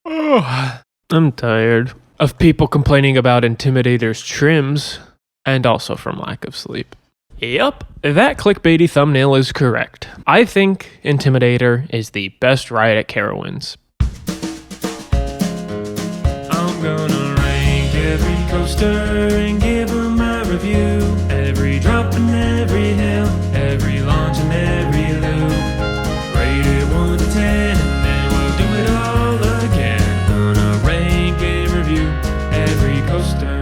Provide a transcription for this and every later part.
Oh, I'm tired of people complaining about Intimidator's trims, and also from lack of sleep. Yup, that clickbaity thumbnail is correct. I think Intimidator is the best ride at Carowinds. I'm gonna rank every coaster and give them my review. Every drop and every hill, every launch and every loop. Rate it 1 to 10 and then we'll do it all again. Gonna rank and review every coaster.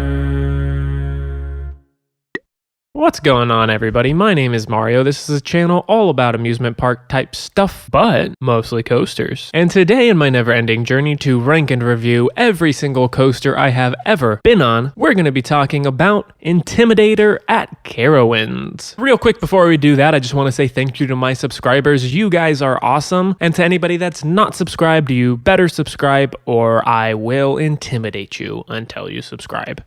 What's going on, everybody? My name is Mario. This is a channel all about amusement park type stuff, but mostly coasters. And today in my never-ending journey to rank and review every single coaster I have ever been on, we're going to be talking about Intimidator at Carowinds. Real quick before we do that, I just want to say thank you to my subscribers. You guys are awesome. And to anybody that's not subscribed, you better subscribe or I will intimidate you until you subscribe.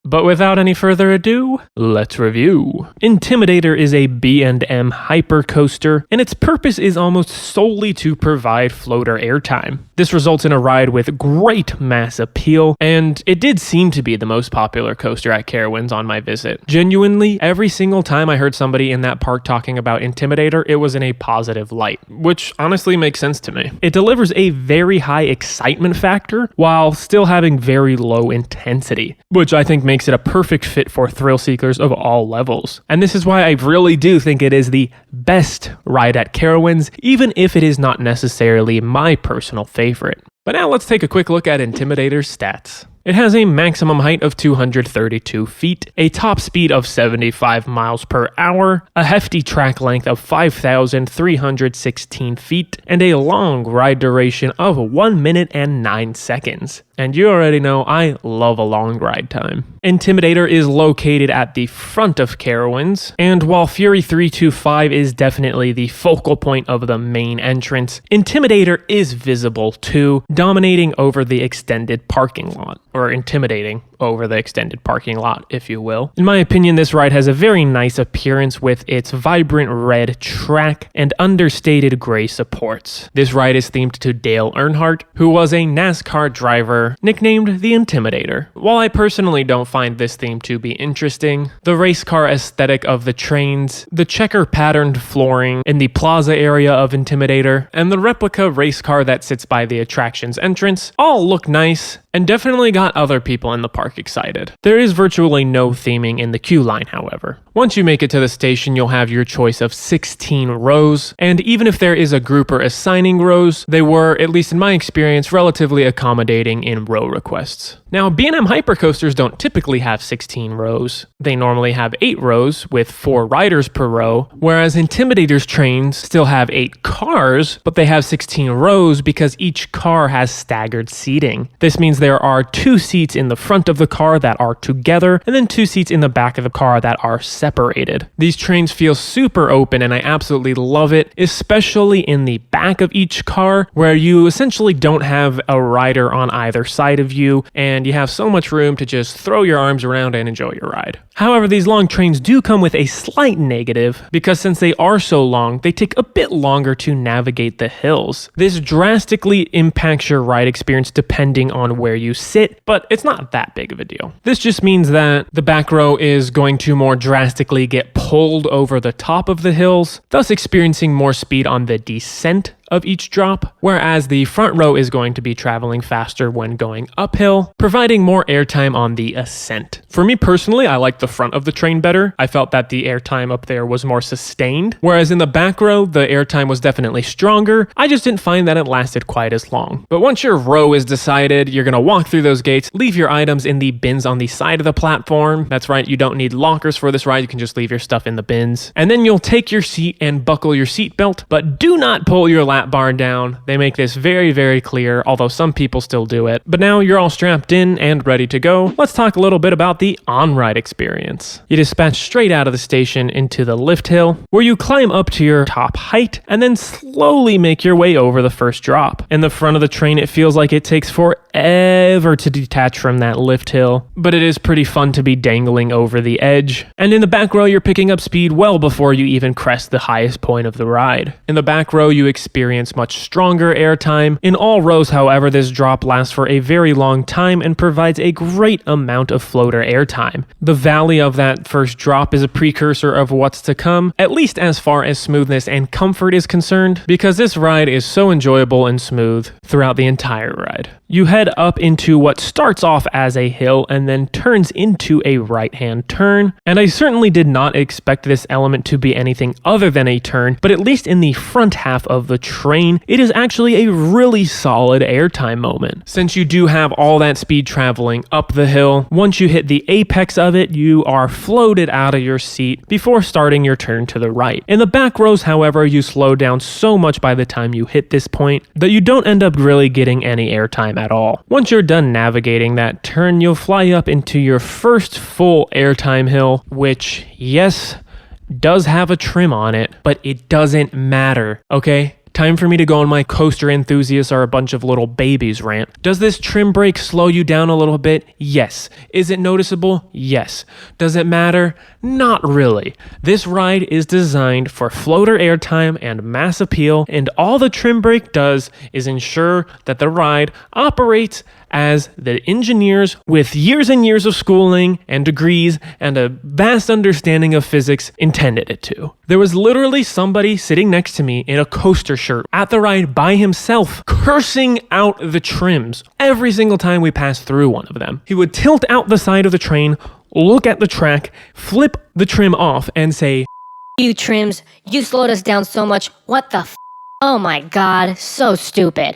But without any further ado, let's review. Intimidator is a B&M Hyper coaster, and its purpose is almost solely to provide floater airtime. This results in a ride with great mass appeal, and it did seem to be the most popular coaster at Carowinds on my visit. Genuinely, every single time I heard somebody in that park talking about Intimidator, it was in a positive light, which honestly makes sense to me. It delivers a very high excitement factor while still having very low intensity, which I think makes it a perfect fit for thrill seekers of all levels. And this is why I really do think it is the best ride at Carowinds, even if it is not necessarily my personal favorite. But now let's take a quick look at Intimidator's stats. It has a maximum height of 232 feet, a top speed of 75 miles per hour, a hefty track length of 5,316 feet, and a long ride duration of 1 minute and 9 seconds. And you already know I love a long ride time. Intimidator is located at the front of Carowinds, and while Fury 325 is definitely the focal point of the main entrance, Intimidator is visible too, dominating over the extended parking lot. Or intimidating over the extended parking lot, if you will. In my opinion, this ride has a very nice appearance with its vibrant red track and understated gray supports. This ride is themed to Dale Earnhardt, who was a NASCAR driver nicknamed the Intimidator. While I personally don't find this theme to be interesting, the race car aesthetic of the trains, the checker patterned flooring in the plaza area of Intimidator, and the replica race car that sits by the attraction's entrance all look nice and definitely got other people in the park excited. There is virtually no theming in the queue line, however. Once you make it to the station, you'll have your choice of 16 rows, and even if there is a grouper assigning rows, they were, at least in my experience, relatively accommodating in row requests. Now, B&M Hyper coasters don't typically have 16 rows. They normally have 8 rows with 4 riders per row, whereas Intimidator's trains still have 8 cars, but they have 16 rows because each car has staggered seating. This means there are 2 seats in the front of the car that are together, and then 2 seats in the back of the car that are separated. These trains feel super open, and I absolutely love it, especially in the back of each car, where you essentially don't have a rider on either side of you, and you have so much room to just throw your arms around and enjoy your ride. However, these long trains do come with a slight negative, because since they are so long, they take a bit longer to navigate the hills. This drastically impacts your ride experience depending on where you sit, but it's not that big of a deal. This just means that the back row is going to more drastically get pulled over the top of the hills, thus experiencing more speed on the descent of each drop, whereas the front row is going to be traveling faster when going uphill, providing more airtime on the ascent. For me personally, I like the front of the train better. I felt that the airtime up there was more sustained, whereas in the back row, the airtime was definitely stronger. I just didn't find that it lasted quite as long. But once your row is decided, you're gonna walk through those gates, leave your items in the bins on the side of the platform. That's right, you don't need lockers for this ride, you can just leave your stuff in the bins. And then you'll take your seat and buckle your seatbelt, but do not pull your lap bar down. They make this very, very clear, although some people still do it. But now you're all strapped in and ready to go. Let's talk a little bit about the on-ride experience. You dispatch straight out of the station into the lift hill, where you climb up to your top height and then slowly make your way over the first drop. In the front of the train, it feels like it takes forever ever to detach from that lift hill, but it is pretty fun to be dangling over the edge. And in the back row, you're picking up speed well before you even crest the highest point of the ride. In the back row, you experience much stronger airtime. In all rows, however, this drop lasts for a very long time and provides a great amount of floater airtime. The valley of that first drop is a precursor of what's to come, at least as far as smoothness and comfort is concerned, because this ride is so enjoyable and smooth throughout the entire ride. You head up into what starts off as a hill and then turns into a right-hand turn, and I certainly did not expect this element to be anything other than a turn, but at least in the front half of the train, it is actually a really solid airtime moment. Since you do have all that speed traveling up the hill, once you hit the apex of it, you are floated out of your seat before starting your turn to the right. In the back rows, however, you slow down so much by the time you hit this point that you don't end up really getting any airtime at all. Once you're done navigating that turn, you'll fly up into your first full airtime hill, which, yes, does have a trim on it, but it doesn't matter, okay? Time for me to go on my coaster enthusiasts are a bunch of little babies rant. Does this trim brake slow you down a little bit? Yes. Is it noticeable? Yes. Does it matter? Not really. This ride is designed for floater airtime and mass appeal, and all the trim brake does is ensure that the ride operates as the engineers with years and years of schooling and degrees and a vast understanding of physics intended it to. There was literally somebody sitting next to me in a coaster shirt at the ride by himself, cursing out the trims every single time we passed through one of them. He would tilt out the side of the train, look at the track, flip the trim off, and say, "You trims, you slowed us down so much. What the f? Oh my god, so stupid."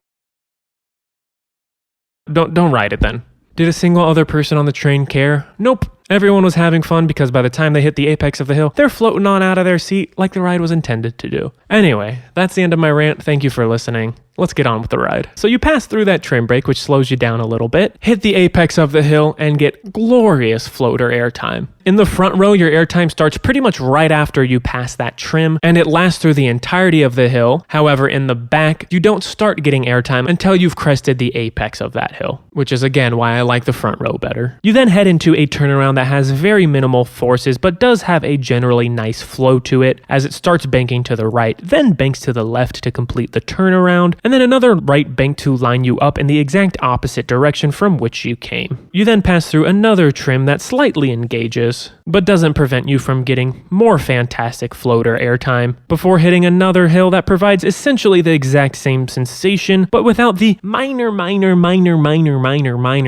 Don't ride it then. Did a single other person on the train care? Nope. Everyone was having fun because by the time they hit the apex of the hill, they're floating on out of their seat like the ride was intended to do. Anyway, that's the end of my rant. Thank you for listening. Let's get on with the ride. So you pass through that trim brake, which slows you down a little bit, hit the apex of the hill, and get glorious floater airtime. In the front row, your airtime starts pretty much right after you pass that trim, and it lasts through the entirety of the hill. However, in the back, you don't start getting airtime until you've crested the apex of that hill, which is again why I like the front row better. You then head into a turnaround that has very minimal forces, but does have a generally nice flow to it, as it starts banking to the right, then banks to the left to complete the turnaround, and then another right bank to line you up in the exact opposite direction from which you came. You then pass through another trim that slightly engages, but doesn't prevent you from getting more fantastic floater airtime, before hitting another hill that provides essentially the exact same sensation, but without the minor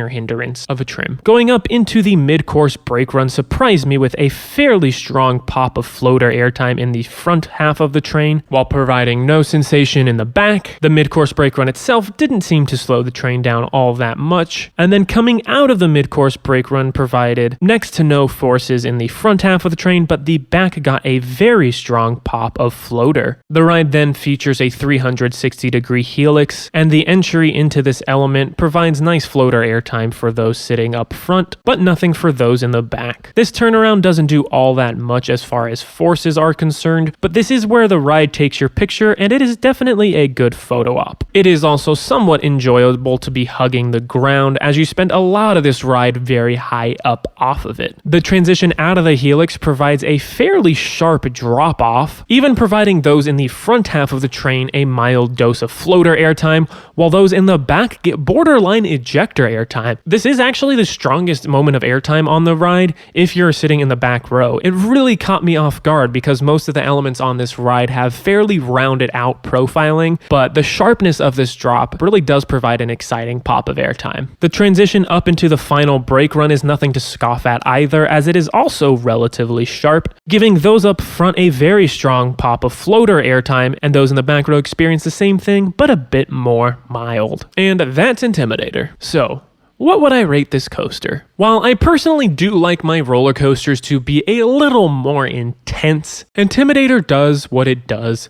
hindrance of a trim. Going up into the mid-course brake run surprised me with a fairly strong pop of floater airtime in the front half of the train, while providing no sensation in the back. The mid-course brake run itself didn't seem to slow the train down all that much, and then coming out of the mid-course brake run provided next to no forces in the front half of the train, but the back got a very strong pop of floater. The ride then features a 360-degree helix, and the entry into this element provides nice floater airtime for those sitting up front, but nothing for those in the back. This turnaround doesn't do all that much as far as forces are concerned, but this is where the ride takes your picture, and it is definitely a good photo op. It is also somewhat enjoyable to be hugging the ground, as you spend a lot of this ride very high up off of it. The transition out of the helix provides a fairly sharp drop off, even providing those in the front half of the train a mild dose of floater airtime, while those in the back get borderline ejector airtime. This is actually the strongest moment of airtime on the ride if you're sitting in the back row. It really caught me off guard because most of the elements on this ride have fairly rounded out profiling, but the sharpness of this drop really does provide an exciting pop of airtime. The transition up into the final brake run is nothing to scoff at either, as it is also relatively sharp, giving those up front a very strong pop of floater airtime, and those in the back row experience the same thing, but a bit more mild. And that's Intimidator. So, what would I rate this coaster? While I personally do like my roller coasters to be a little more intense, Intimidator does what it does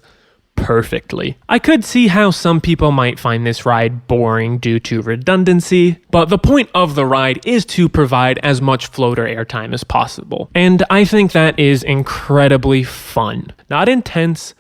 perfectly. I could see how some people might find this ride boring due to redundancy, but the point of the ride is to provide as much floater airtime as possible. And I think that is incredibly fun. Not intense,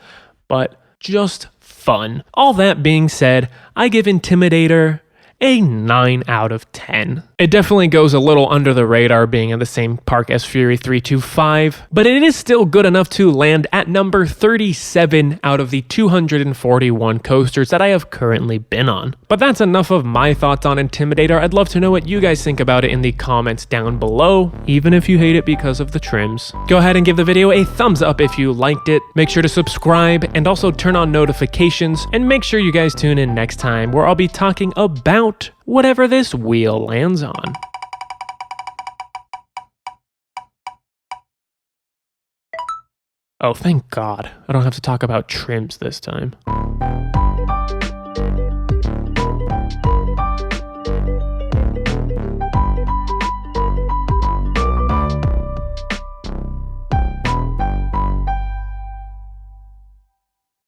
but just fun. All that being said, I give Intimidator a 9 out of 10. It definitely goes a little under the radar being in the same park as Fury 325, but it is still good enough to land at number 37 out of the 241 coasters that I have currently been on. But that's enough of my thoughts on Intimidator. I'd love to know what you guys think about it in the comments down below, even if you hate it because of the trims. Go ahead and give the video a thumbs up if you liked it. Make sure to subscribe and also turn on notifications, and make sure you guys tune in next time where I'll be talking about whatever this wheel lands on. Oh, thank God. I don't have to talk about trims this time.